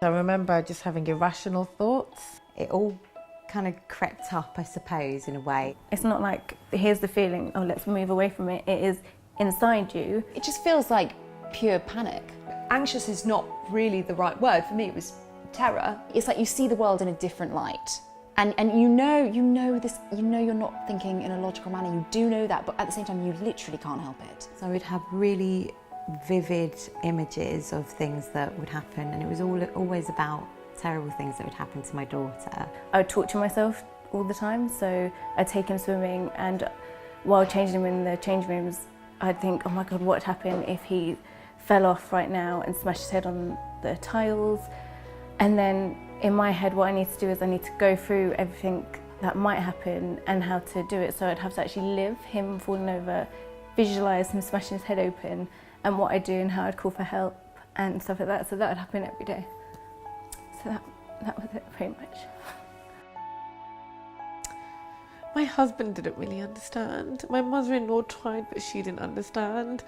I remember just having irrational thoughts. It all kind of crept up, I suppose, in a way. It's not like, here's the feeling, oh, let's move away from it. It is inside you. It just feels like pure panic. Anxious is not really the right word. For me, it was terror. It's like you see the world in a different light. And you know you're not thinking in a logical manner, you do know that, but at the same time you literally can't help it. So I would have really vivid images of things that would happen, and it was always about terrible things that would happen to my daughter. I would torture myself all the time, so I'd take him swimming, and while changing him in the change rooms, I'd think, oh my God, what would happen if he fell off right now and smashed his head on the tiles? And then in my head, what I need to do is I need to go through everything that might happen and how to do it. So I'd have to actually live him falling over, visualise him smashing his head open, and what I'd do and how I'd call for help and stuff like that. So that would happen every day. So that was it, pretty much. My husband didn't really understand. My mother-in-law tried, but she didn't understand.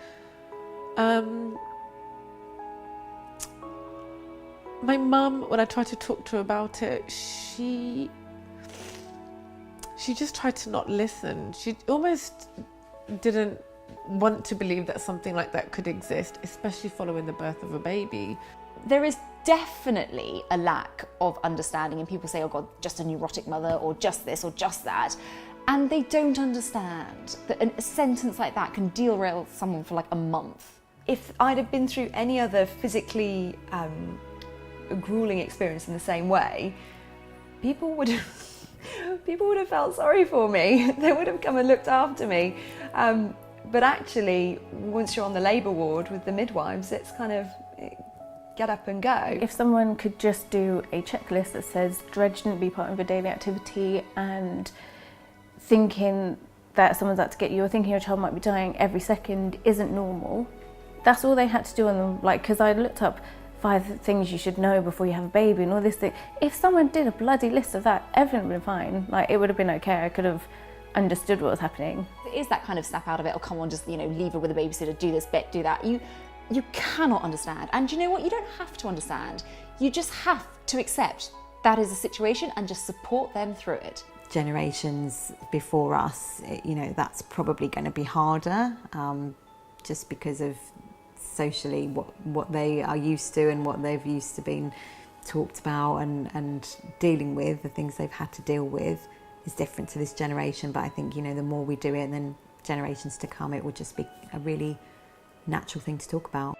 My mum, when I tried to talk to her about it, she just tried to not listen. She almost didn't want to believe that something like that could exist, especially following the birth of a baby. There is definitely a lack of understanding, and people say, oh God, just a neurotic mother, or just this, or just that. And they don't understand that a sentence like that can derail someone for like a month. If I'd have been through any other physically grueling experience in the same way, people would have felt sorry for me. They would have come and looked after me. But actually, once you're on the labour ward with the midwives, it's kind of get up and go. If someone could just do a checklist that says dread shouldn't be part of your daily activity, and thinking that someone's out to get you or thinking your child might be dying every second isn't normal, that's all they had to do on them. Like, because I looked up 5 things you should know before you have a baby and all this thing. If someone did a bloody list of that, everything would have been fine. Like, it would have been okay. I could have understood what was happening. It is that kind of snap out of it, or come on, just, leave her with a babysitter, do this bit, do that. You cannot understand. And you know what? You don't have to understand. You just have to accept that is a situation and just support them through it. Generations before us, that's probably going to be harder, just because of socially what they are used to and what they've used to being talked about and dealing with, the things they've had to deal with is different to this generation. But I think, the more we do it, then generations to come, it will just be a really natural thing to talk about.